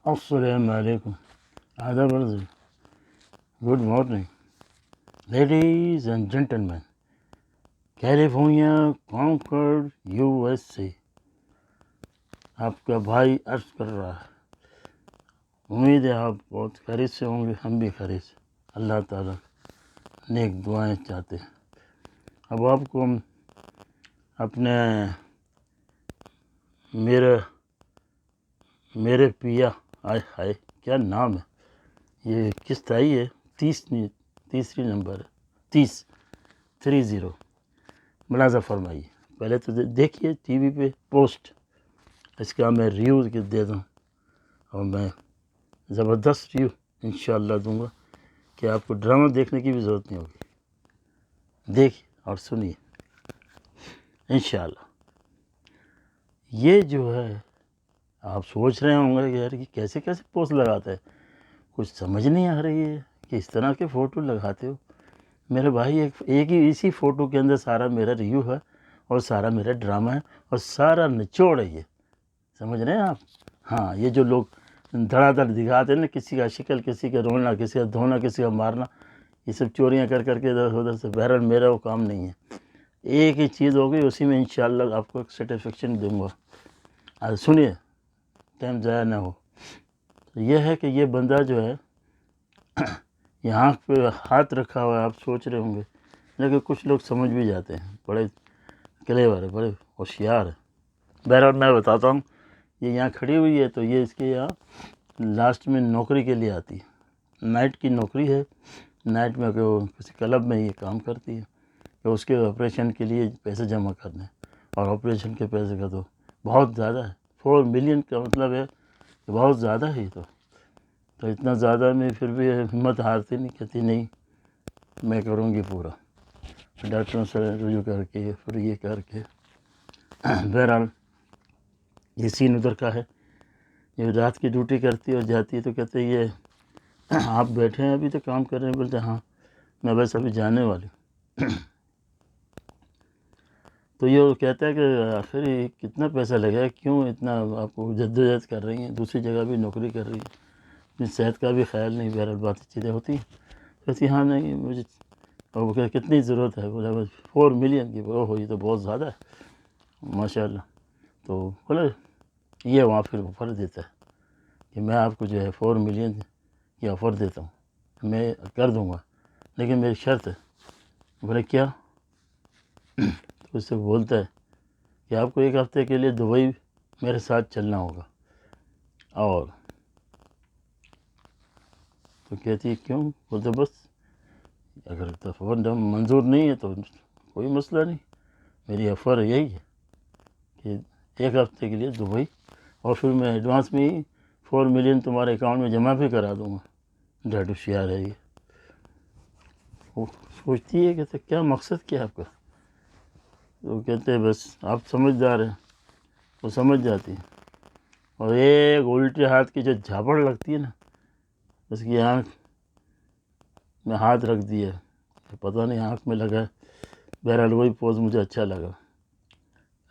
Assalamu alaikum. Adab arzu. Good morning. Ladies and gentlemen, California Concord USA आपका भाई अर्ज कर रहा है। उम्मीद है आप बहुत खैरियत से होंगे, हम भी खैरियत से। अल्लाह ताला नेक दुआएं चाहते हैं। अब आपको हम अपने मेरे पिया, आय हाय क्या नाम है, ये किस्त आई है, तीसरी नंबर है, 30 मुलाजा फरमाइए। पहले तो देखिए टीवी पे पोस्ट, इसका मैं रिव्यू दे दूँ और मैं ज़बरदस्त रिव्यू इंशाअल्लाह दूंगा कि आपको ड्रामा देखने की भी ज़रूरत नहीं होगी। देखिए और सुनिए इंशाअल्लाह। ये जो है आप सोच रहे होंगे कि यार कि कैसे कैसे पोस्ट लगाते हैं, कुछ समझ नहीं आ रही है कि इस तरह के फ़ोटो लगाते हो। मेरे भाई एक ही इसी फ़ोटो के अंदर सारा मेरा रिव्यू है और सारा मेरा ड्रामा है और सारा निचोड़ है ये, समझ रहे हैं आप। हाँ, ये जो लोग धड़ाधड़ दिखाते हैं ना, किसी का शिकल, किसी का रोना, किसी का धोना, किसी का मारना, ये सब चोरियाँ कर करके इधर उधर से, बहरहाल मेरा वो काम नहीं है। एक ही चीज़ होगी, उसी में इंशाअल्लाह आपको एक सेटिस्फेक्शन दूँगा। आज सुनिए, टाइम ज़ाया ना हो। तो यह है कि ये बंदा जो है यहाँ पे हाथ रखा हुआ है, आप सोच रहे होंगे, लेकिन कुछ लोग समझ भी जाते हैं, बड़े क्लेवर है, बड़े होशियार है। बहरहाल मैं बताता हूँ, ये यहाँ खड़ी हुई है तो ये इसके यहाँ लास्ट में नौकरी के लिए आती है, नाइट की नौकरी है। नाइट में किसी क्लब में ये काम करती है तो उसके ऑपरेशन के लिए पैसे जमा करने, और ऑपरेशन के पैसे का तो बहुत ज़्यादा है, 4 मिलियन का मतलब है कि बहुत ज़्यादा है। तो इतना ज़्यादा में फिर भी हिम्मत हारती नहीं, कहती नहीं मैं करूँगी पूरा। डॉक्टरों से रुजू करके फिर ये करके बहरहाल ये सीन उधर का है। ये रात की ड्यूटी करती है और जाती है तो कहते ये आप बैठे हैं अभी तो काम कर रहे हैं, बोलते हाँ मैं बस अभी जाने वाली। तो ये कहता है कि आखिर ये कितना पैसा लगेगा, क्यों इतना आपको जद्दोजहद कर रही हैं, दूसरी जगह भी नौकरी कर रही है, अपनी सेहत का भी ख्याल नहीं। बहरहाल बात चीज़ें होती हैं। कहती हाँ नहीं मुझे, और वो कितनी ज़रूरत है, बोला बस 4 मिलियन की। ओहो ये तो बहुत ज़्यादा है माशाल्लाह। तो बोले ये वहाँ फिर ऑफ़र देता है कि मैं आपको जो है 4 मिलियन की ऑफ़र देता हूँ, मैं कर दूँगा, लेकिन मेरी शर्त है। बोले क्या? तो उससे बोलता है कि आपको 1 हफ़्ते के लिए दुबई मेरे साथ चलना होगा। और तो कहती है क्यों? बोलते बस अगर ऑफ़र मंजूर नहीं है तो कोई मसला नहीं, मेरी ऑफ़र यही है कि 1 हफ़्ते के लिए दुबई, और फिर मैं एडवांस में ही 4 मिलियन तुम्हारे अकाउंट में जमा भी करा दूँगा। डेढ़ होशियार है ये। वो सोचती है कि क्या मकसद क्या है आपका? तो कहते हैं बस आप समझदार हैं, वो समझ जाती है। और एक उल्टे हाथ की जो झापड़ लगती है ना, उसकी आँख में हाथ रख दिया, तो पता नहीं आँख में लगा। बहरहाल वही पोज मुझे अच्छा लगा।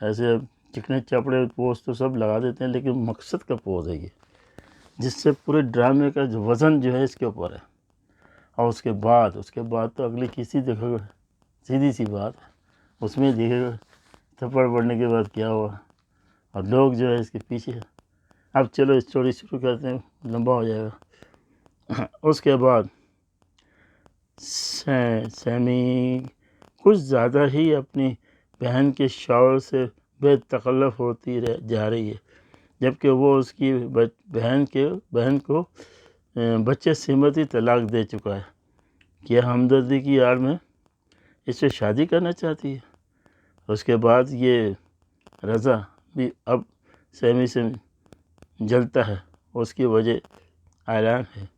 ऐसे चिकने चपड़े पोज तो सब लगा देते हैं, लेकिन मकसद का पोज है ये, जिससे पूरे ड्रामे का जो वज़न जो है इसके ऊपर है। और उसके बाद तो अगली किसी देखोगे, सीधी सी बात है, उसमें देखेगा थप्पड़ पड़ने के बाद क्या हुआ, और लोग जो है इसके पीछे। अब चलो स्टोरी शुरू करते हैं, लंबा हो जाएगा। उसके बाद सैमी कुछ ज़्यादा ही अपनी बहन के शौहर से बेतकल्लफ़ होती जा रही है, जबकि वो उसकी बहन को बच्चे सिमती तलाक दे चुका है। क्या हमदर्दी की आड़ में इससे शादी करना चाहती है। उसके बाद ये रज़ा भी अब सैमी से जलता है, उसकी वजह ऐलान है,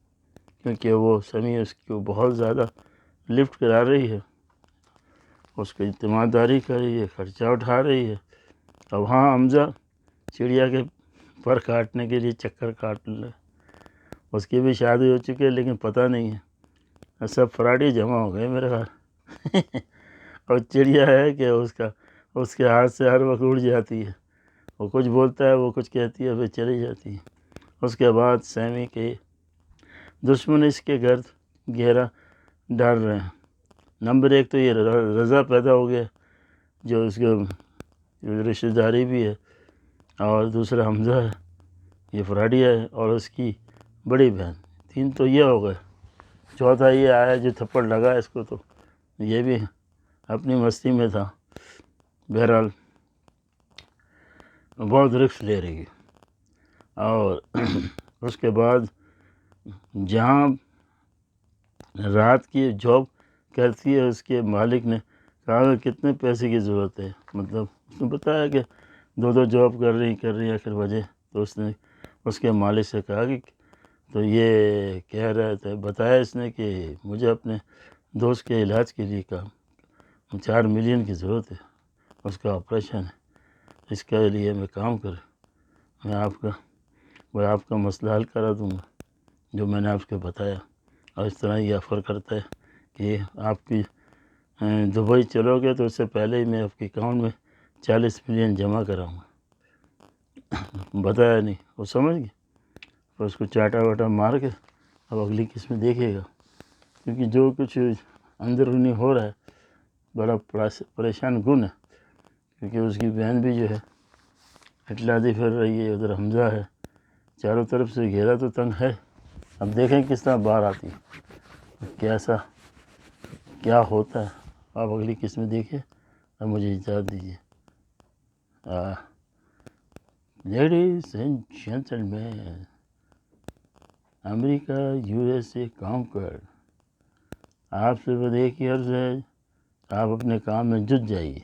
क्योंकि वो सैमी उसको बहुत ज़्यादा लिफ्ट करा रही है, उसकी ईमानदारी कर रही है, ख़र्चा उठा रही है। अब हाँ हमज़ा चिड़िया के पर काटने के लिए चक्कर काट ले, उसकी भी शादी हो चुकी है, लेकिन पता नहीं है, सब फ्राडी जमा हो गए मेरे ख्याल। और चिड़िया है कि उसके हाथ से हर वक्त उड़ जाती है, वो कुछ बोलता है, वो कुछ कहती है, फिर चली जाती है। اس کے بعد سیمی کے دشمن اس کے گرد گھیرا ڈال رہے ہیں۔ نمبر 1 تو یہ رضا پیدا ہو گیا جو اس کے رشتہ داری بھی ہے، اور دوسرا حمزہ ہے، یہ فراڈیا ہے، اور اس کی بڑی بہن۔ 3 تو یہ ہو گئے، چوتھا یہ آیا جو تھپڑ لگا اس کو، تو یہ بھی اپنی مستی میں تھا۔ بہرحال بہت رسک لے رہی ہے۔ اور اس کے بعد جہاں رات کی جاب کرتی ہے اس کے مالک نے کہا کہ کتنے پیسے کی ضرورت ہے، مطلب اس نے بتایا کہ 2 جاب کر رہی آخر وجہ، تو اس نے اس کے مالک سے کہا کہ تو یہ کہہ رہا تھا، بتایا اس نے کہ مجھے اپنے دوست کے علاج کے لیے کہا 4 ملین کی ضرورت ہے، اس کا آپریشن ہے، اس کے لیے میں کام کروں، میں آپ کا مسئلہ حل کرا دوں گا جو میں نے آپ کو بتایا۔ اور اس طرح یہ آفر کرتا ہے کہ آپ کی دبئی چلو گے تو اس سے پہلے ہی میں آپ کے اکاؤنٹ میں 40 ملین جمع کراؤں گا۔ بتایا نہیں، وہ سمجھ گیا، اور اس کو چاٹا واٹا مار کے اب اگلی قسط میں دیکھے گا، کیونکہ جو کچھ اندرونی ہو رہا ہے بڑا پریشان کن ہے، کیونکہ اس کی بہن بھی جو ہے اٹلاتی پھر رہی ہے، ادھر حمزہ ہے، چاروں طرف سے گھیرا تو تنگ ہے۔ اب دیکھیں کس طرح باہر آتی ہے، کیسا کیا ہوتا ہے، آپ اگلی قسط میں دیکھیں۔ اب مجھے اجازت دیجیے۔ لیڈیز اینڈ جینٹلمین، امریکہ USA کانکر، آپ سے بس ایک ہی عرض ہے، آپ اپنے کام میں جٹ جائیے۔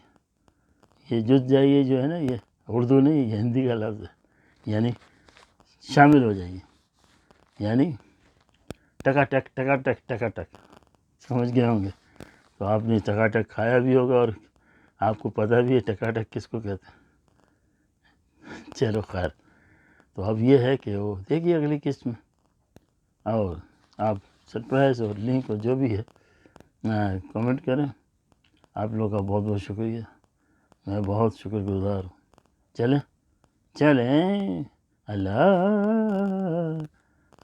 یہ جٹ جائیے جو ہے نا، یہ اردو نہیں، یہ ہندی کا لفظ ہے، یعنی شامل ہو جائیے، یعنی ٹکا ٹک ٹکا ٹک ٹکا ٹک، سمجھ گئے ہوں گے۔ تو آپ نے ٹکا ٹک کھایا بھی ہوگا اور آپ کو پتہ بھی ہے ٹکا ٹک کس کو کہتے ہیں۔ چلو خیر، تو اب یہ ہے کہ وہ دیکھیے اگلی قسط میں، اور آپ سرپرائز اور لنک اور جو بھی ہے کمنٹ کریں۔ آپ لوگوں کا بہت بہت شکریہ، میں بہت شکر گزار ہوں۔ چلیں اللہ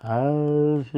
حافظ۔